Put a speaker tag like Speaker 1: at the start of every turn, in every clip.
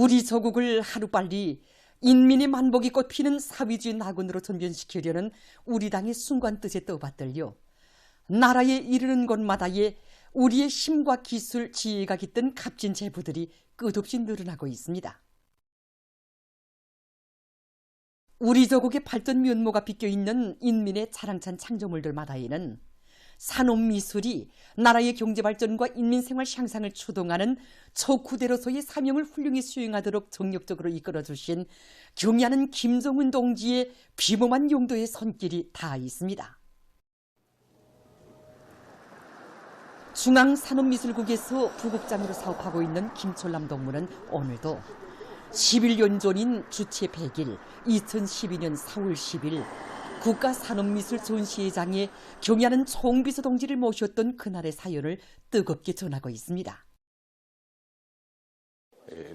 Speaker 1: 우리 조국을 하루빨리 인민의 만복이 꽃피는 사회주의 나군으로 전변시키려는 우리 당의 순간 뜻에 떠받들려 나라에 이르는 곳마다에 우리의 힘과 기술, 지혜가 깃든 값진 제부들이 끝없이 늘어나고 있습니다. 우리 조국의 발전 면모가 비껴있는 인민의 자랑찬 창조물들마다에는 산업미술이 나라의 경제발전과 인민생활 향상을 추동하는 척후대로서의 사명을 훌륭히 수행하도록 정력적으로 이끌어주신 경의하는 김정은 동지의 비범한 용도의 손길이 다 있습니다. 중앙산업미술국에서 부국장으로 사업하고 있는 김철남 동무는 오늘도 11년 전인 주체 100일 2012년 4월 10일 국가산업미술 전시회장에 경의하는 총비서 동지를 모셨던 그날의 사연을 뜨겁게 전하고 있습니다.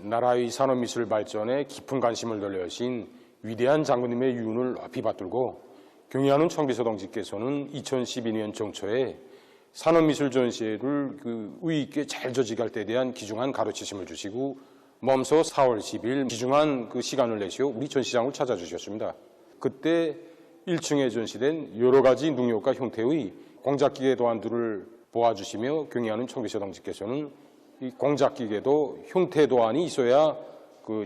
Speaker 2: 나라의 산업미술 발전에 깊은 관심을 돌려주신 위대한 장군님의 유운을 높이 받들고 경의하는 총비서 동지께서는 2012년 정초에 산업미술 전시회를 의의 있게 잘 조직할 때에 대한 귀중한 가르치심을 주시고 몸소 4월 10일 귀중한 시간을 내시어 우리 전시장을 찾아주셨습니다. 그때 1층에 전시된 여러 가지 능력과 형태의 공작기계 도안들을 보아주시며 경의하는 총비서 동지께서는 이 공작기계도 형태 도안이 있어야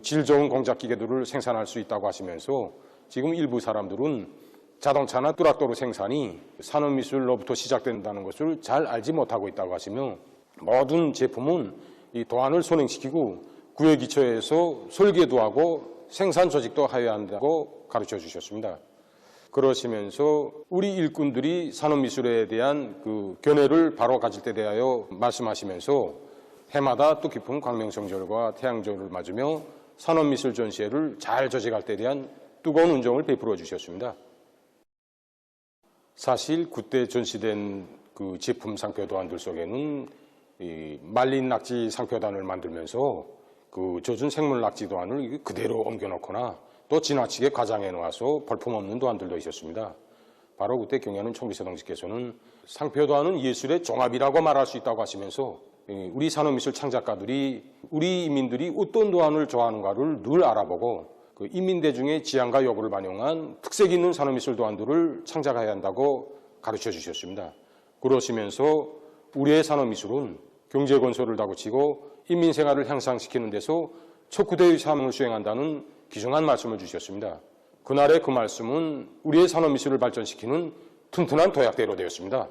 Speaker 2: 질 좋은 공작기계들을 생산할 수 있다고 하시면서 지금 일부 사람들은 자동차나 트랙터 생산이 산업미술로부터 시작된다는 것을 잘 알지 못하고 있다고 하시며 모든 제품은 이 도안을 선행시키고 구획 기초에서 설계도 하고 생산 조직도 하여야 한다고 가르쳐 주셨습니다. 그러시면서 우리 일꾼들이 산업미술에 대한 견해를 바로 가질 때 대하여 말씀하시면서 해마다 뜻깊은 광명성절과 태양절을 맞으며 산업미술 전시회를 잘 조직할 때에 대한 뜨거운 은정을 베풀어 주셨습니다. 사실 그때 전시된 제품 상표도안들 속에는 이 말린 낙지 상표단을 만들면서 젖은 생물 낙지 도안을 그대로 옮겨놓거나 또 지나치게 과장해 놓아서 볼품없는 도안들도 있었습니다. 바로 그때 경의하는 총비서 동지께서는 상표도안은 예술의 종합이라고 말할 수 있다고 하시면서 우리 산업미술 창작가들이 우리 인민들이 어떤 도안을 좋아하는가를 늘 알아보고 인민대중의 지향과 요구를 반영한 특색 있는 산업미술 도안들을 창작해야 한다고 가르쳐 주셨습니다. 그러시면서 우리의 산업미술은 경제건설을 다그치고 인민생활을 향상시키는 데서 척후대의 사명을 수행한다는 귀중한 말씀을 주셨습니다. 그날의 그 말씀은 우리의 산업미술을 발전시키는 튼튼한 도약대로 되었습니다.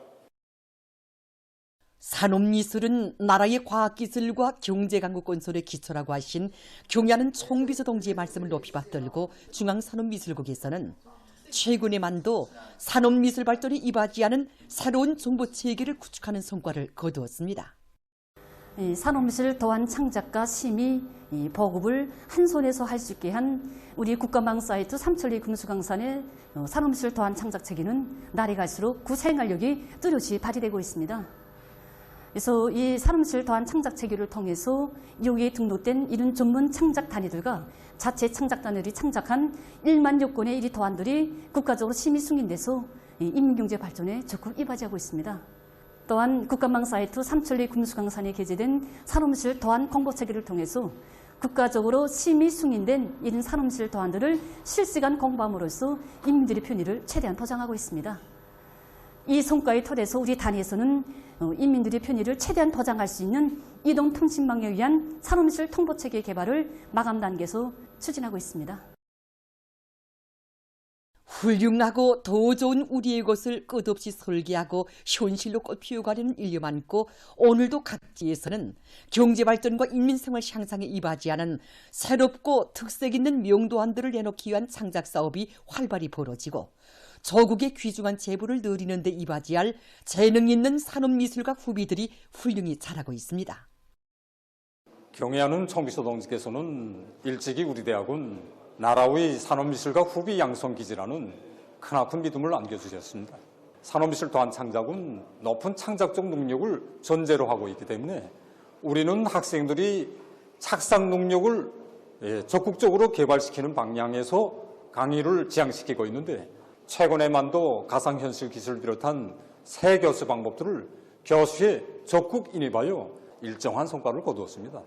Speaker 1: 산업미술은 나라의 과학기술과 경제강국 건설의 기초라고 하신 경의하는 총비서 동지의 말씀을 높이 받들고 중앙산업미술국에서는 최근에만도 산업미술 발전에 이바지하는 새로운 정보체계를 구축하는 성과를 거두었습니다.
Speaker 3: 산업미술 도안 창작과 심의, 보급을 한 손에서 할 수 있게 한 우리 국가망 사이트 삼천리 금수강산의 산업미술 도안 창작 체계는 날이 갈수록 그 생활력이 뚜렷이 발휘되고 있습니다. 그래서 이 산업미술 도안 창작 체계를 통해서 여기에 등록된 이런 전문 창작 단위들과 자체 창작 단위들이 창작한 1만여 건의 이 도안들이 국가적으로 심의 승인돼서 인민경제 발전에 적극 이바지하고 있습니다. 또한 국가망 사이트 삼천리 금수강산에 게재된 산업미술 도안 공보체계를 통해서 국가적으로 심의 승인된 이런 산업미술 도안들을 실시간 공부함으로써 인민들의 편의를 최대한 보장하고 있습니다. 이 성과의 토대에서 우리 단위에서는 인민들의 편의를 최대한 보장할 수 있는 이동통신망에 의한 산업미술 통보체계 개발을 마감 단계에서 추진하고 있습니다.
Speaker 1: 훌륭하고 더 좋은 우리의 것을 끝없이 설계하고 현실로 꽃피워가려는 일념 안고 오늘도 각지에서는 경제발전과 인민생활 향상에 이바지하는 새롭고 특색 있는 명도안들을 내놓기 위한 창작사업이 활발히 벌어지고 조국의 귀중한 재부를 누리는 데 이바지할 재능 있는 산업미술가 후비들이 훌륭히 자라고 있습니다.
Speaker 4: 경의하는 총비서 동지께서는 일찍이 우리 대학은 나라의 산업미술가 후비 양성기지라는 크나큰 믿음을 안겨주셨습니다. 산업미술 도안 창작은 높은 창작적 능력을 전제로 하고 있기 때문에 우리는 학생들이 착상 능력을 적극적으로 개발시키는 방향에서 강의를 지향시키고 있는데 최근에만도 가상현실 기술을 비롯한 새 교수 방법들을 교수에 적극 인입하여 일정한 성과를 거두었습니다.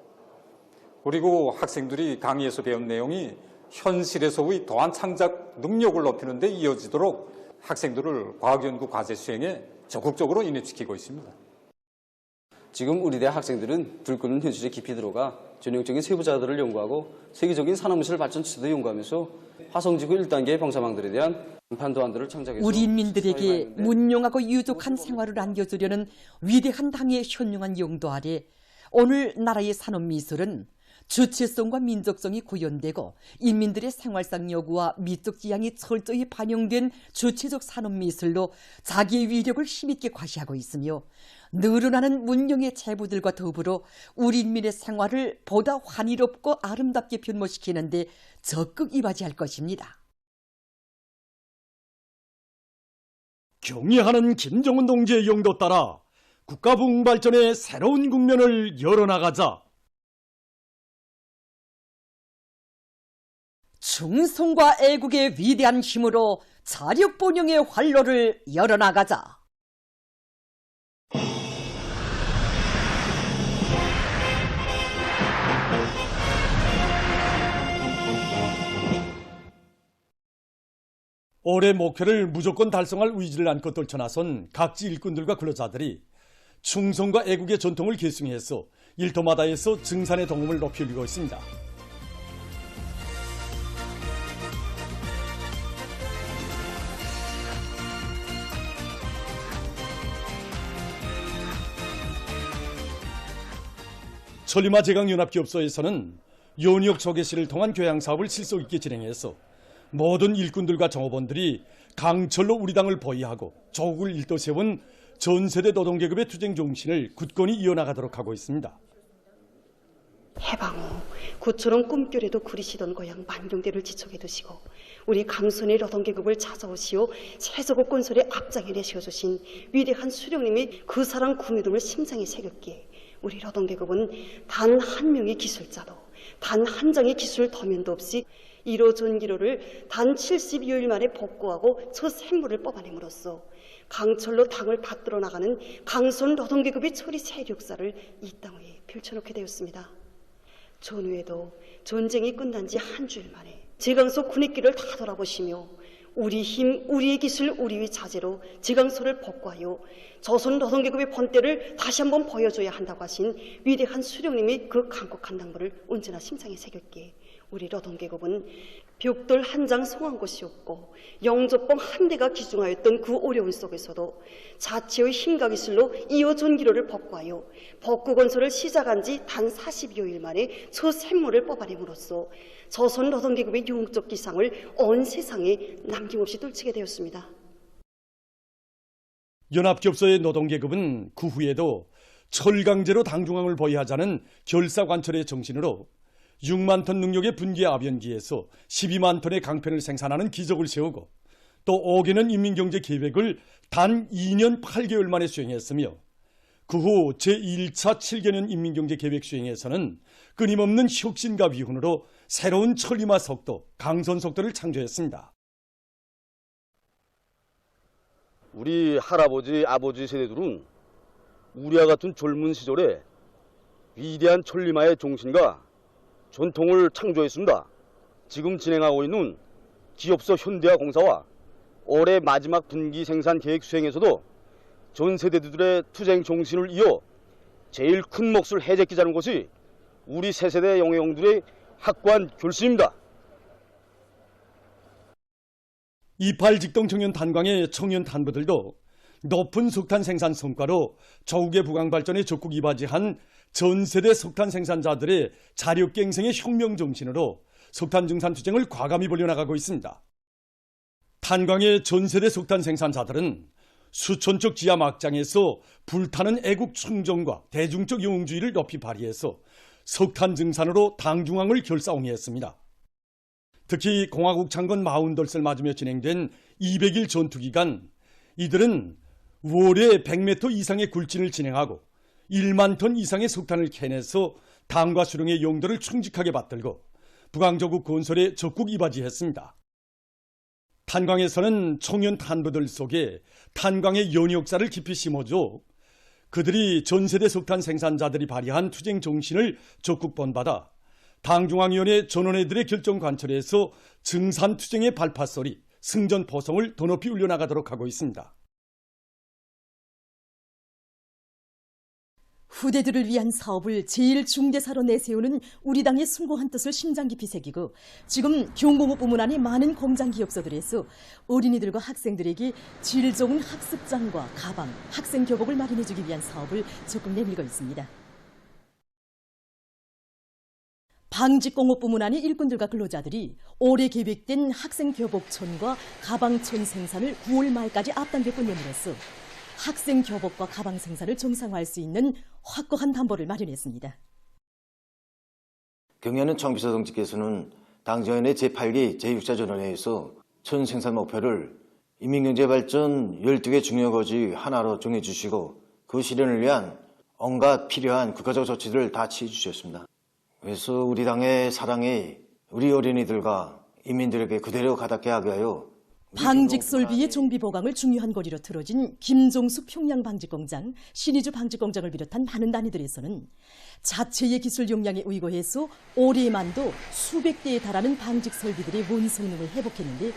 Speaker 4: 그리고 학생들이 강의에서 배운 내용이 현실에서의 더한 창작 능력을 높이는 데 이어지도록 학생들을 과학연구 과제 수행에 적극적으로 인입시키고 있습니다.
Speaker 5: 지금 우리 대학 학생들은 불 끄는 현실에 깊이 들어가 전형적인 세부자들을 연구하고 세계적인 산업미술 발전 추세도 연구하면서 화성지구 1단계 병사망들에 대한 판도안들을 창작해서
Speaker 1: 우리 인민들에게 문명하고 유족한 생활을 안겨주려는 위대한 당의 현명한 용도 아래 오늘 나라의 산업미술은 주체성과 민족성이 구현되고 인민들의 생활상 요구와 미적 지향이 철저히 반영된 주체적 산업미술로 자기의 위력을 힘있게 과시하고 있으며 늘어나는 문명의 제보들과 더불어 우리 인민의 생활을 보다 환희롭고 아름답게 변모시키는 데 적극 이바지할 것입니다.
Speaker 6: 경의하는 김정은 동지의 용도 따라 국가 부흥 발전의 새로운 국면을 열어나가자.
Speaker 1: 충성과 애국의 위대한 힘으로 자력본영의 활로를 열어나가자.
Speaker 6: 올해 목표를 무조건 달성할 의지를 안고 떨쳐나선 각지 일꾼들과 근로자들이 충성과 애국의 전통을 계승해서 일터마다에서 증산의 동음을 높이 올리고 있습니다. 천리마 제강연합기업소에서는 연이역 조개실을 통한 교양 사업을 실속 있게 진행해서 모든 일꾼들과 종업원들이 강철로 우리 당을 보위하고 조국을 일도 세운 전세대 노동계급의 투쟁 정신을 굳건히 이어나가도록 하고 있습니다.
Speaker 7: 해방 후 구처럼 꿈결에도 구리시던 고향 만경대를 지척에 두시고 우리 강손의 노동계급을 찾아오시어 세조국 건설에 앞장에 내세워주신 위대한 수령님이 그 사랑 구미름을 심장에 새겼기에 우리 노동계급은 단 한 명의 기술자도 단 한 장의 기술 더면도 없이 1호 전기로를 단 72일 만에 복구하고 저 샘물을 뽑아냄으로써 강철로 당을 받들어 나가는 강손 노동계급의 처리 세력사를 이 땅에 펼쳐놓게 되었습니다. 전후에도 전쟁이 끝난 지 한 주일 만에 제강소 군익길을 다 돌아보시며 우리 힘, 우리의 기술, 우리의 자재로 제강소를 복구하여 조선 노동계급의 본때를 다시 한번 보여줘야 한다고 하신 위대한 수령님이 그 강곡한 당부를 언제나 심장에 새겼기에 우리 노동계급은 벽돌 한 장 송한 곳이 없고 영조봉 한 대가 기중하였던 그 어려운 속에서도 자체의 힘과 기술로 2호 전기로를 복구하여 복구 건설을 시작한 지 단 42여일 만에 저 샘물을 뽑아냄으로써 조선 노동계급의 영적 기상을 온 세상에 남김없이 떨치게 되었습니다.
Speaker 6: 연합기업소의 노동계급은 그 후에도 철강제로 당중앙을 보위하자는 결사관철의 정신으로 6만 톤 능력의 분기 아변기에서 12만 톤의 강편을 생산하는 기적을 세우고 또 5개년 인민경제 계획을 단 2년 8개월 만에 수행했으며 그 후 제1차 7개년 인민경제 계획 수행에서는 끊임없는 혁신과 위훈으로 새로운 천리마 속도, 강선 속도를 창조했습니다.
Speaker 8: 우리 할아버지, 아버지 세대들은 우리와 같은 젊은 시절에 위대한 천리마의 정신과 전통을 창조했습니다. 지금 진행하고 있는 기업소 현대화공사와 올해 마지막 분기 생산 계획 수행에서도 전 세대들의 투쟁 정신을 이어 제일 큰 몫을 해제키자는 것이 우리 새 세대 영예용들의 확고한 결심입니다.
Speaker 6: 28 직동 청년 탄광의 청년 탄부들도 높은 석탄 생산 성과로 조국의 부강 발전에 적극 이바지한 전세대 석탄 생산자들의 자력갱생의 혁명 정신으로 석탄 증산 투쟁을 과감히 벌여나가고 있습니다. 탄광의 전세대 석탄 생산자들은 수천척 지하 막장에서 불타는 애국 충정과 대중적 영웅주의를 높이 발휘해서 석탄 증산으로 당중앙을 결사옹이했습니다. 특히 공화국 창건 48설 맞으며 진행된 200일 전투 기간 이들은 월에 100m 이상의 굴진을 진행하고 1만 톤 이상의 석탄을 캐내서 당과 수령의 용도를 충직하게 받들고 부강조국 건설에 적극 이바지했습니다. 탄광에서는 청년 탄부들 속에 탄광의 연역사를 깊이 심어줘 그들이 전세대 석탄 생산자들이 발휘한 투쟁 정신을 적극 본받아 당중앙위원회 전원회들의 결정 관철에서 증산투쟁의 발파소리, 승전포성을 더 높이 울려나가도록 하고 있습니다.
Speaker 9: 후대들을 위한 사업을 제일 중대사로 내세우는 우리 당의 숭고한 뜻을 심장 깊이 새기고 지금 교무부문 안의 많은 공장 기업소들에서 어린이들과 학생들에게 질 좋은 학습장과 가방, 학생 교복을 마련해주기 위한 사업을 적극 내밀고 있습니다. 방직공업부문 안의 일꾼들과 근로자들이 올해 계획된 학생 교복촌과 가방촌 생산을 9월 말까지 앞당겨 끝냄으로써 학생 교복과 가방 생산을 정상화할 수 있는 확고한 담보를 마련했습니다.
Speaker 10: 경의하는 청비서 동지께서는 당정연회 제8기 제6차 전원회에서 촌 생산 목표를 인민경제발전 12개 중요 거지 하나로 정해주시고 그 실현을 위한 온갖 필요한 국가적 조치들을 다 취해주셨습니다. 그래서 우리 당의 사랑이 우리 어린이들과 인민들에게 그대로 가닿게 하게 하여
Speaker 9: 방직설비의 정비 보강을 중요한 고리로 틀어진 김종숙 평양방직공장, 신의주 방직공장을 비롯한 많은 단위들에서는 자체의 기술 역량에 의거해서 올해만도 수백 대에 달하는 방직설비들의 원성능을 회복했는데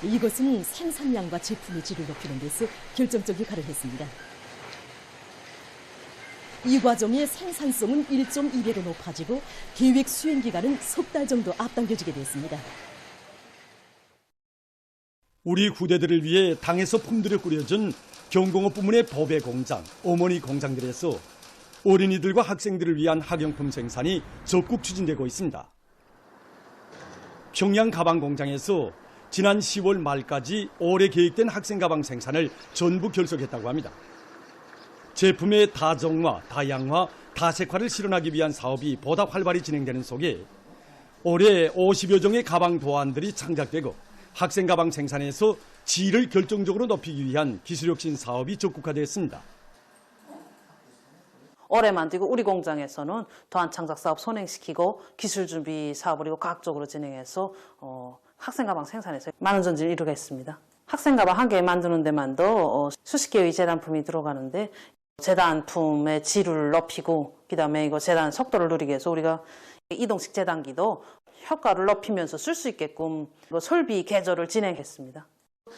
Speaker 9: 이것은 생산량과 제품의 질을 높이는 데서 결정적 역할을 했습니다. 이 과정의 생산성은 1.2배로 높아지고 계획 수행 기간은 석 달 정도 앞당겨지게 됐습니다.
Speaker 6: 우리 후대들을 위해 당에서 품들여 꾸려진 경공업 부문의 법의 공장, 어머니 공장들에서 어린이들과 학생들을 위한 학용품 생산이 적극 추진되고 있습니다. 평양 가방 공장에서 지난 10월 말까지 올해 계획된 학생 가방 생산을 전부 결속했다고 합니다. 제품의 다정화, 다양화, 다색화를 실현하기 위한 사업이 보다 활발히 진행되는 속에 올해 50여 종의 가방 도안들이 창작되고 학생 가방 생산에서 질을 결정적으로 높이기 위한 기술혁신 사업이 적극화되었습니다.
Speaker 11: 올해 만들고 우리 공장에서는 도안 창작 사업 선행시키고 기술 준비 사업을 과학적으로 진행해서 학생 가방 생산에서 많은 전진을 이루겠습니다. 학생 가방 한 개 만드는 데만도 수십 개의 재단품이 들어가는데 재단품의 질을 높이고 그다음에 이거 재단 속도를 누리기 위해서 우리가 이동식 재단기도 효과를 높이면서 쓸 수 있게끔 설비 개조를 진행했습니다.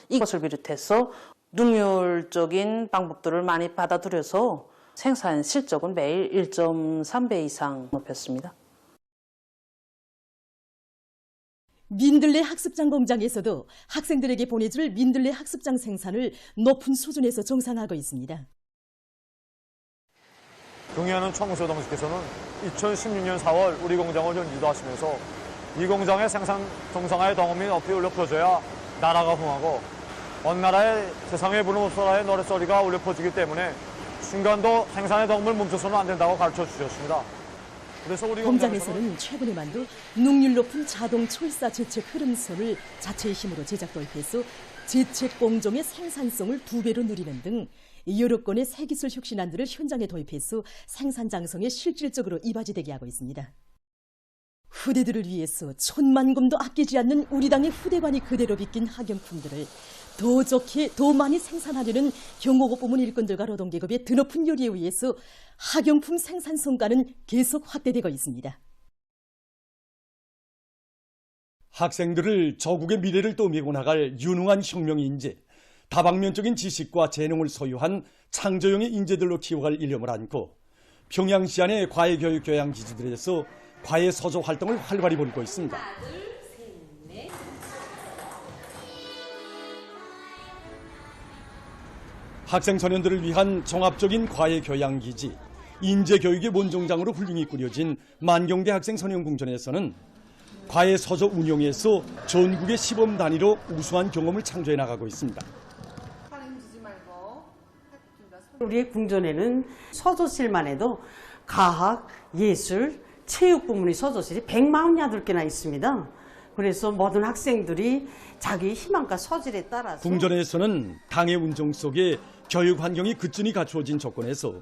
Speaker 11: 이것을 비롯해서 능률적인 방법들을 많이 받아들여서 생산 실적은 매일 1.3배 이상 높였습니다.
Speaker 9: 민들레 학습장 공장에서도 학생들에게 보내줄 민들레 학습장 생산을 높은 수준에서 정상화하고 있습니다.
Speaker 12: 경의하는 청비서 동지께서는 2016년 4월 우리 공장을 연주하시면서 이 공장의 생산 정상화의 덩어미 높이 울려 퍼져야 나라가 흥하고 어느 나라의 세상에 부름없어라의 노랫소리가 울려 퍼지기 때문에 순간도 생산의 덩어미를 멈춰서는 안 된다고 가르쳐 주셨습니다. 그래서 우리
Speaker 9: 공장에서는 최근에만도 능률 높은 자동 철사 제책 흐름선을 자체의 힘으로 제작 도입해서 제책 공정의 생산성을 2배로 늘리는 등 여러 건의 새 기술 혁신안들을 현장에 도입해서 생산 장성에 실질적으로 이바지되게 하고 있습니다. 후대들을 위해서 천만금도 아끼지 않는 우리 당의 후대관이 그대로 비낀 학용품들을 더 좋게 더 많이 생산하려는 경호업 부문 일꾼들과 노동계급의 드높은 요리에 의해서 학용품 생산 성과는 계속 확대되고 있습니다.
Speaker 6: 학생들을 저국의 미래를 떠밀고 나갈 유능한 혁명 인재, 다방면적인 지식과 재능을 소유한 창조형의 인재들로 키워갈 일념을 안고 평양시 안의 과외교육 교양 기지들에서 과외 서조 활동을 활발히 벌이고 있습니다. 학생 소년들을 위한 종합적인 과외 교양 기지, 인재 교육의 원종장으로 훌륭히 꾸려진 만경대 학생 소년궁전에서는 과외 서조 운영에서 전국의 시범 단위로 우수한 경험을 창조해 나가고 있습니다.
Speaker 13: 우리의 궁전에는 서조실만 해도 과학, 예술, 체육 부문의 서조실이 148개나 있습니다. 그래서 모든 학생들이 자기 희망과 소질에 따라서
Speaker 6: 궁전에서는 당의 운정 속에 교육 환경이 급진히 갖추어진 조건에서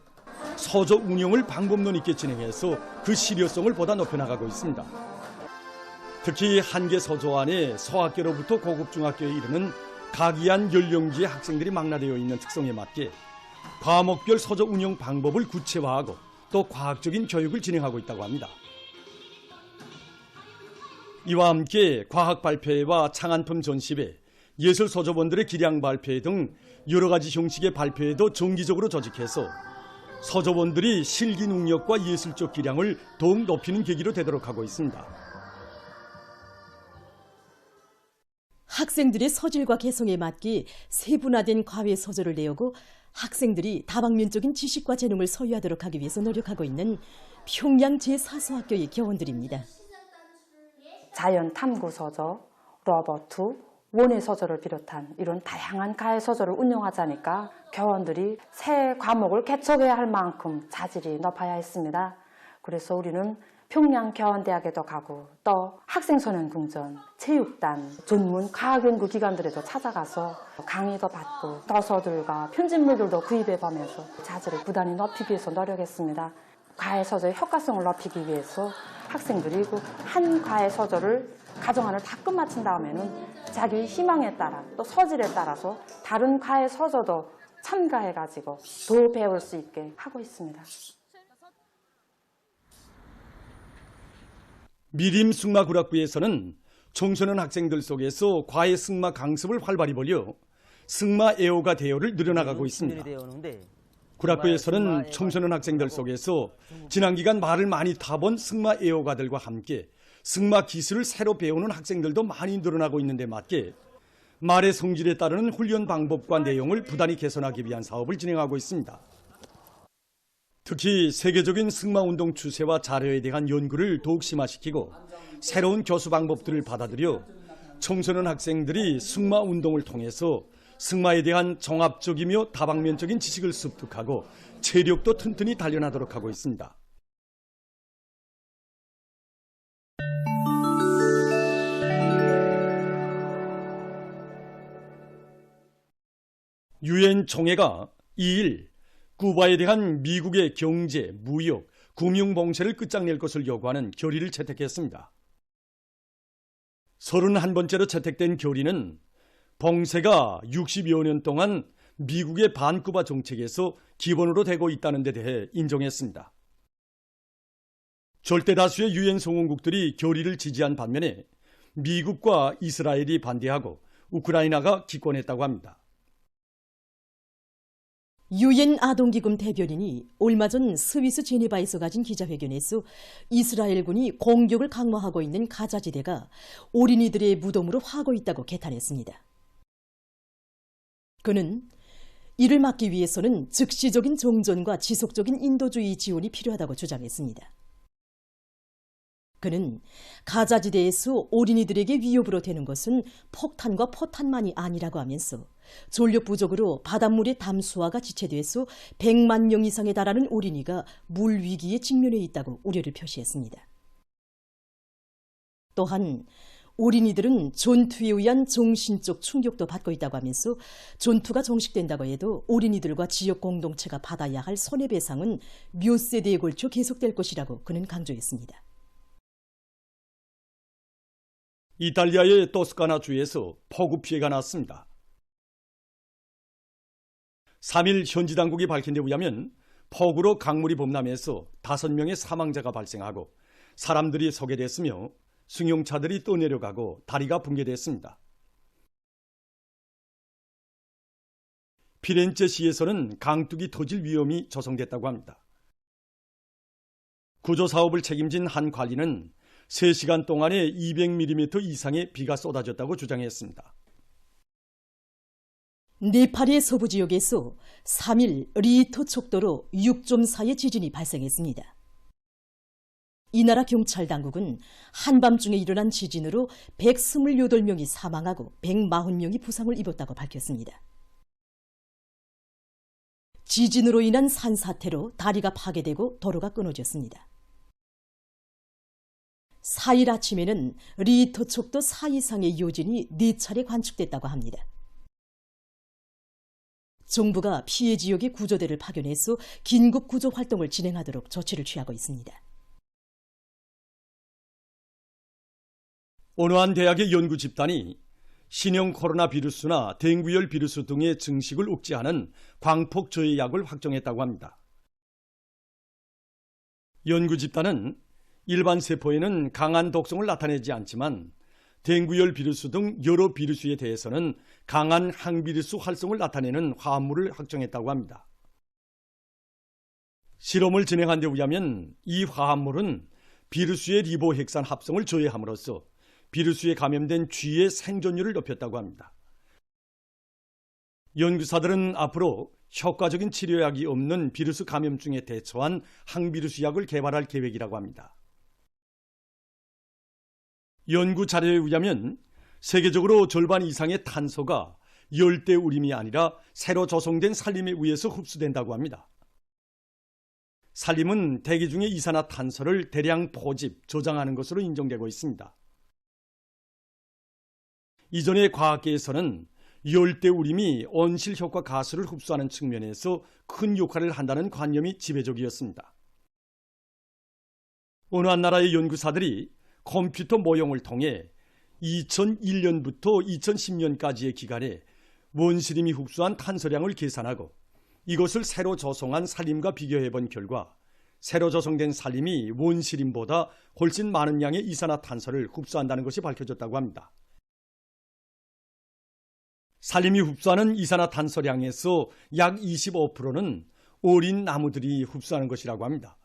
Speaker 6: 서조 운영을 방법론 있게 진행해서 그 실효성을 보다 높여나가고 있습니다. 특히 한 개 서조 안에 소학교로부터 고급 중학교에 이르는 각이한 연령지의 학생들이 망라되어 있는 특성에 맞게 과목별 서조 운영 방법을 구체화하고 또 과학적인 교육을 진행하고 있다고 합니다. 이와 함께 과학 발표회와 창안품 전시회, 예술 서적원들의 기량 발표회 등 여러 가지 형식의 발표회도 정기적으로 조직해서 서적원들이 실기 능력과 예술적 기량을 더욱 높이는 계기로 되도록 하고 있습니다.
Speaker 9: 학생들의 서질과 개성에 맞게 세분화된 과외 서적을 내오고 학생들이 다방면적인 지식과 재능을 소유하도록 하기 위해서 노력하고 있는 평양 제4소학교의 교원들입니다.
Speaker 14: 자연 탐구 서적, 로버트, 원예 서적을 비롯한 이런 다양한 과외 서적을 운영하자니까 교원들이 새 과목을 개척해야 할 만큼 자질이 높아야 했습니다. 그래서 우리는 평양교원대학에도 가고 또 학생소년궁전, 체육단, 전문 과학연구 기관들에도 찾아가서 강의도 받고 도서들과 편집물들도 구입해보면서 자질을 부단히 높이기 위해서 노력했습니다. 과외 서적의 효과성을 높이기 위해서 학생들이 한 과외 서적을 가정안을 다 끝마친 다음에는 자기 희망에 따라 또 소질에 따라서 다른 과외 서적도 참가해가지고 더 배울 수 있게 하고 있습니다.
Speaker 6: 미림 승마구락부에서는 청소년 학생들 속에서 과외 승마 강습을 활발히 벌여 승마 애호가 대여를 늘어나가고 있습니다. 구락부에서는 청소년 학생들 속에서 지난 기간 말을 많이 타본 승마 애호가들과 함께 승마 기술을 새로 배우는 학생들도 많이 늘어나고 있는 데 맞게 말의 성질에 따르는 훈련 방법과 내용을 부단히 개선하기 위한 사업을 진행하고 있습니다. 특히 세계적인 승마운동 추세와 자료에 대한 연구를 더욱 심화시키고 새로운 교수 방법들을 받아들여 청소년 학생들이 승마운동을 통해서 승마에 대한 종합적이며 다방면적인 지식을 습득하고 체력도 튼튼히 단련하도록 하고 있습니다. 유엔 총회가 2일 쿠바에 대한 미국의 경제, 무역, 금융 봉쇄를 끝장낼 것을 요구하는 결의를 채택했습니다. 31번째로 채택된 결의는 봉쇄가 60여 년 동안 미국의 반쿠바 정책에서 기본으로 되고 있다는 데 대해 인정했습니다. 절대 다수의 유엔 성원국들이 결의를 지지한 반면에 미국과 이스라엘이 반대하고 우크라이나가 기권했다고 합니다.
Speaker 9: 유엔 아동기금 대변인이 얼마 전 스위스 제네바에서 가진 기자회견에서 이스라엘군이 공격을 강화하고 있는 가자지대가 어린이들의 무덤으로 화고 있다고 개탄했습니다. 그는 이를 막기 위해서는 즉시적인 정전과 지속적인 인도주의 지원이 필요하다고 주장했습니다. 그는 가자지대에서 어린이들에게 위협으로 되는 것은 폭탄과 포탄만이 아니라고 하면서 전력 부족으로 바닷물의 담수화가 지체돼서 100만 명 이상에 달하는 어린이가 물 위기에 직면해 있다고 우려를 표시했습니다. 또한 어린이들은 전투에 의한 정신적 충격도 받고 있다고 하면서 전투가 종식된다고 해도 어린이들과 지역 공동체가 받아야 할 손해배상은 몇 세대에 걸쳐 계속될 것이라고 그는 강조했습니다.
Speaker 6: 이탈리아의 토스카나 주에서 폭우 피해가 났습니다. 3일 현지 당국이 밝힌 데 의하면 폭우로 강물이 범람해서 5명의 사망자가 발생하고 사람들이 소개됐으며 승용차들이 떠내려가고 다리가 붕괴됐습니다. 피렌체시에서는 강둑이 터질 위험이 조성됐다고 합니다. 구조 사업을 책임진 한 관리는 3시간 동안에 200mm 이상의 비가 쏟아졌다고 주장했습니다.
Speaker 9: 네팔의 서부 지역에서 3일 리히터 척도로 6.4의 지진이 발생했습니다. 이 나라 경찰 당국은 한밤중에 일어난 지진으로 128명이 사망하고 140명이 부상을 입었다고 밝혔습니다. 지진으로 인한 산사태로 다리가 파괴되고 도로가 끊어졌습니다. 4일 아침에는 리히터 척도 4 이상의 요진이 4차례 관측됐다고 합니다. 정부가 피해 지역에 구조대를 파견해서 긴급 구조 활동을 진행하도록 조치를 취하고 있습니다.
Speaker 6: 어느 한 대학의 연구 집단이 신형 코로나 비루스나 댕구열 비루스 등의 증식을 억제하는 광폭 저해약을 확정했다고 합니다. 연구 집단은 일반 세포에는 강한 독성을 나타내지 않지만 댕구열 비루스 등 여러 비루스에 대해서는 강한 항비루스 활성을 나타내는 화합물을 확정했다고 합니다. 실험을 진행한 데 의하면 이 화합물은 비루스의 리보핵산 합성을 저해함으로써 비루스에 감염된 쥐의 생존율을 높였다고 합니다. 연구사들은 앞으로 효과적인 치료약이 없는 비루스 감염증에 대처한 항비루스 약을 개발할 계획이라고 합니다. 연구 자료에 의하면 세계적으로 절반 이상의 탄소가 열대우림이 아니라 새로 조성된 산림에 의해서 흡수된다고 합니다. 산림은 대기 중의 이산화탄소를 대량 포집, 저장하는 것으로 인정되고 있습니다. 이전의 과학계에서는 열대우림이 온실효과 가스를 흡수하는 측면에서 큰 역할을 한다는 관념이 지배적이었습니다. 어느 한 나라의 연구사들이 컴퓨터 모형을 통해 2001년부터 2010년까지의 기간에 원시림이 흡수한 탄소량을 계산하고 이것을 새로 조성한 산림과 비교해 본 결과 새로 조성된 산림이 원시림보다 훨씬 많은 양의 이산화탄소를 흡수한다는 것이 밝혀졌다고 합니다. 산림이 흡수하는 이산화탄소량에서 약 25%는 어린 나무들이 흡수하는 것이라고 합니다.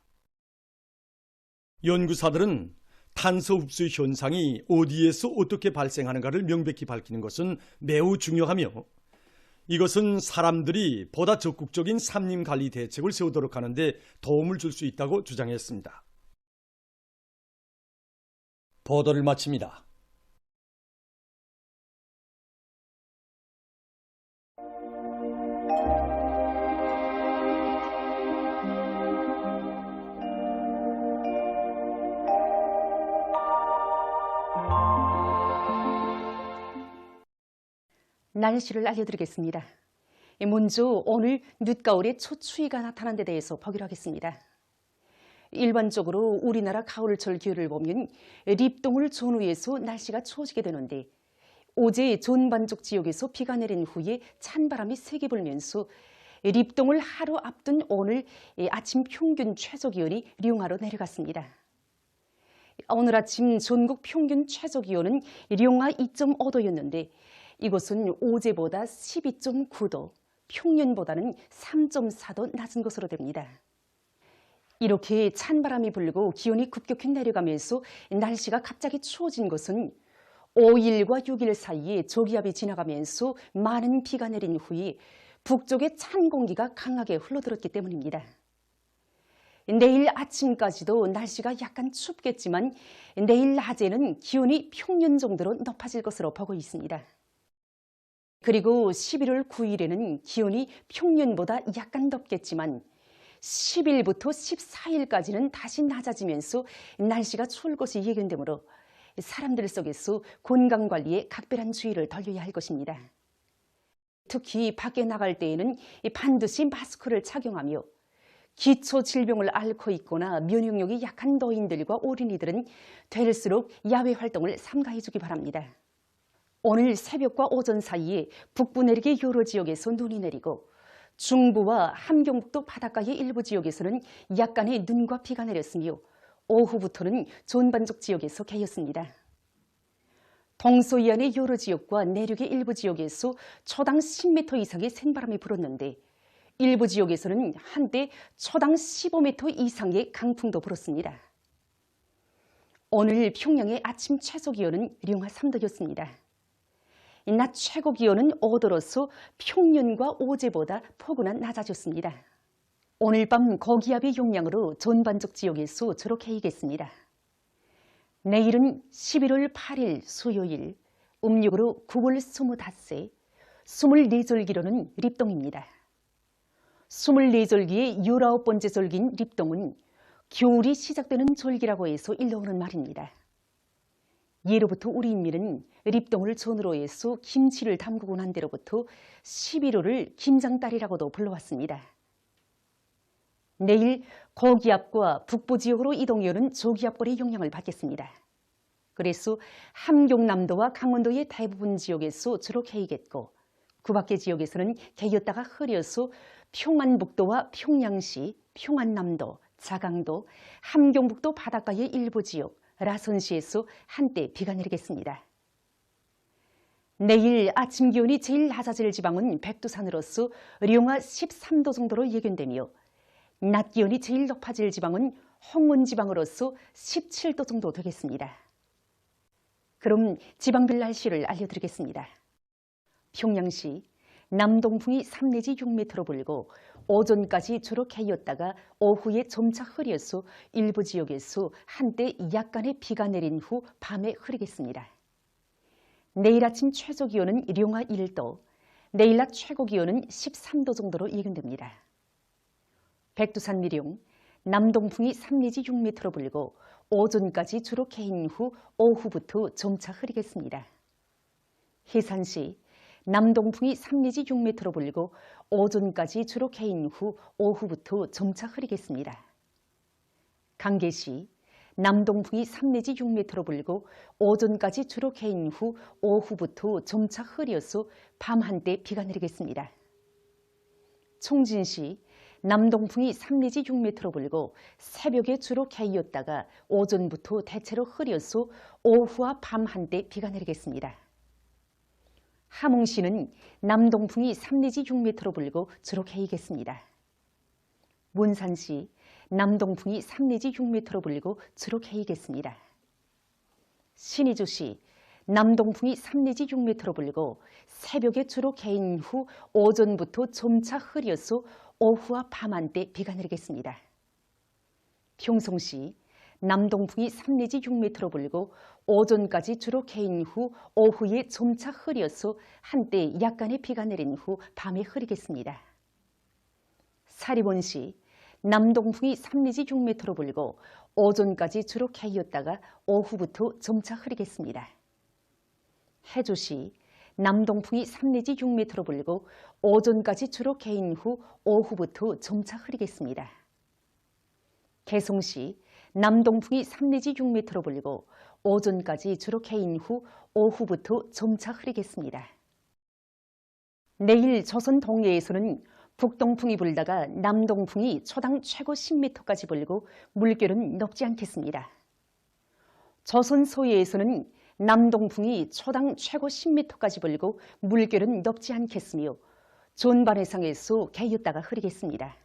Speaker 6: 연구사들은 탄소 흡수 현상이 어디에서 어떻게 발생하는가를 명백히 밝히는 것은 매우 중요하며 이것은 사람들이 보다 적극적인 산림관리 대책을 세우도록 하는데 도움을 줄 수 있다고 주장했습니다. 보도를 마칩니다.
Speaker 15: 날씨를 알려드리겠습니다. 먼저 오늘 늦가을에 초추위가 나타난 데 대해서 보기로 하겠습니다. 일반적으로 우리나라 가을철 기후를 보면 립동을 전후해서 날씨가 추워지게 되는데 어제 전반적 지역에서 비가 내린 후에 찬바람이 세게 불면서 립동을 하루 앞둔 오늘 아침 평균 최저기온이 령하로 내려갔습니다. 오늘 아침 전국 평균 최저기온은 령하 2.5도였는데 이것은 어제보다 12.9도, 평년보다는 3.4도 낮은 것으로 됩니다. 이렇게 찬바람이 불고 기온이 급격히 내려가면서 날씨가 갑자기 추워진 것은 5일과 6일 사이에 저기압이 지나가면서 많은 비가 내린 후에 북쪽에 찬 공기가 강하게 흘러들었기 때문입니다. 내일 아침까지도 날씨가 약간 춥겠지만 내일 낮에는 기온이 평년 정도로 높아질 것으로 보고 있습니다. 그리고 11월 9일에는 기온이 평년보다 약간 덥겠지만 10일부터 14일까지는 다시 낮아지면서 날씨가 추울 것이 예견되므로 사람들 속에서 건강관리에 각별한 주의를 돌려야 할 것입니다. 특히 밖에 나갈 때에는 반드시 마스크를 착용하며 기초질병을 앓고 있거나 면역력이 약한 노인들과 어린이들은 될수록 야외 활동을 삼가해 주기 바랍니다. 오늘 새벽과 오전 사이에 북부 내륙의 여러 지역에서 눈이 내리고 중부와 함경북도 바닷가의 일부 지역에서는 약간의 눈과 비가 내렸으며 오후부터는 전반적 지역에서 개였습니다. 동서이안의 여러 지역과 내륙의 일부 지역에서 초당 10m 이상의 생바람이 불었는데 일부 지역에서는 한때 초당 15m 이상의 강풍도 불었습니다. 오늘 평양의 아침 최저기온은 령하 3도였습니다. 낮 최고기온은 5도로서 평년과 어제보다 포근한 낮아졌습니다. 오늘 밤 고기압의 영향으로 전반적 지역에서 저렇게 이겠습니다. 내일은 11월 8일 수요일, 음력으로 9월 25세, 24절기로는 립동입니다. 24절기의 19번째 절기인 립동은 겨울이 시작되는 절기라고 해서 일러오는 말입니다. 예로부터 우리 인민은 립동을 전으로 해서 김치를 담그고 난 뒤로부터 11월을 김장달이라고도 불러왔습니다. 내일 고기압과 북부 지역으로 이동해오는 저기압골의 영향을 받겠습니다. 그래서 함경남도와 강원도의 대부분 지역에서 저렇게 이겠고 그 밖의 지역에서는 개였다가 흐려서 평안북도와 평양시, 평안남도, 자강도, 함경북도 바닷가의 일부 지역 라선시에서 한때 비가 내리겠습니다. 내일 아침 기온이 제일 낮아질 지방은 백두산으로서 령화 13도 정도로 예견되며 낮 기온이 제일 높아질 지방은 홍원 지방으로서 17도 정도 되겠습니다. 그럼 지방별 날씨를 알려드리겠습니다. 평양시 남동풍이 3 내지 6m로 불고 오전까지 주로 개였다가 오후에 점차 흐려서 일부 지역에서 한때 약간의 비가 내린 후 밤에 흐리겠습니다. 내일 아침 최저 기온은 령화 1도, 내일 낮 최고 기온은 13도 정도로 예견됩니다. 백두산 미령, 남동풍이 3 내지 6m로 불고 오전까지 주로 개인 후 오후부터 점차 흐리겠습니다. 해산시, 남동풍이 3 내지 6m로 불고 오전까지 주로 개인 후 오후부터 점차 흐리겠습니다. 강계시, 남동풍이 3 내지 6m로 불고 오전까지 주로 개인 후 오후부터 점차 흐려서 밤 한때 비가 내리겠습니다. 총진시, 남동풍이 3 내지 6m로 불고 새벽에 주로 개였다가 오전부터 대체로 흐려서 오후와 밤 한때 비가 내리겠습니다. 함흥시는 남동풍이 3 내지 6m로 불고 주로 개이겠습니다. 문산시, 남동풍이 3 내지 6m로 불고 주로 개이겠습니다. 신의주시, 남동풍이 3 내지 6m로 불고 새벽에 주로 개인 후 오전부터 점차 흐려서 오후와 밤 한때 비가 내리겠습니다. 평송시, 남동풍이 3 내지 6m로 불고 오전까지 주로 개인 후 오후에 점차 흐려서 한때 약간의 비가 내린 후 밤에 흐리겠습니다. 사리본시, 남동풍이 3 내지 6m로 불고 오전까지 주로 개였다가 오후부터 점차 흐리겠습니다. 해주시, 남동풍이 3 내지 6m로 불고 오전까지 주로 개인 후 오후부터 점차 흐리겠습니다. 개송시, 남동풍이 3 내지 6m로 불고 오전까지 주로 개인 후 오후부터 점차 흐리겠습니다. 내일 조선 동해에서는 북동풍이 불다가 남동풍이 초당 최고 10m까지 불고 물결은 높지 않겠습니다. 조선 서해에서는 남동풍이 초당 최고 10m까지 불고 물결은 높지 않겠으며 존반해상에서 개였다가 흐리겠습니다.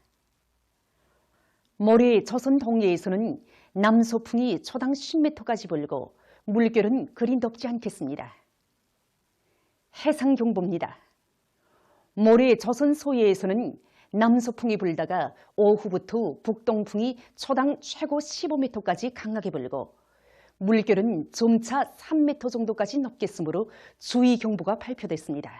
Speaker 15: 모레 조선 동해에서는 남서풍이 초당 10m까지 불고 물결은 그리 높지 않겠습니다. 해상경보입니다. 모레 조선 서해에서는 남서풍이 불다가 오후부터 북동풍이 초당 최고 15m까지 강하게 불고 물결은 점차 3m 정도까지 높겠으므로 주의경보가 발표됐습니다.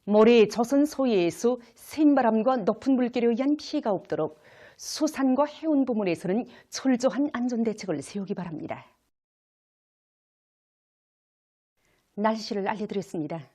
Speaker 15: 모레 조선 서해에서 센 바람과 높은 물결에 의한 피해가 없도록 수산과 해운 부문에서는 철저한 안전대책을 세우기 바랍니다. 날씨를 알려드렸습니다.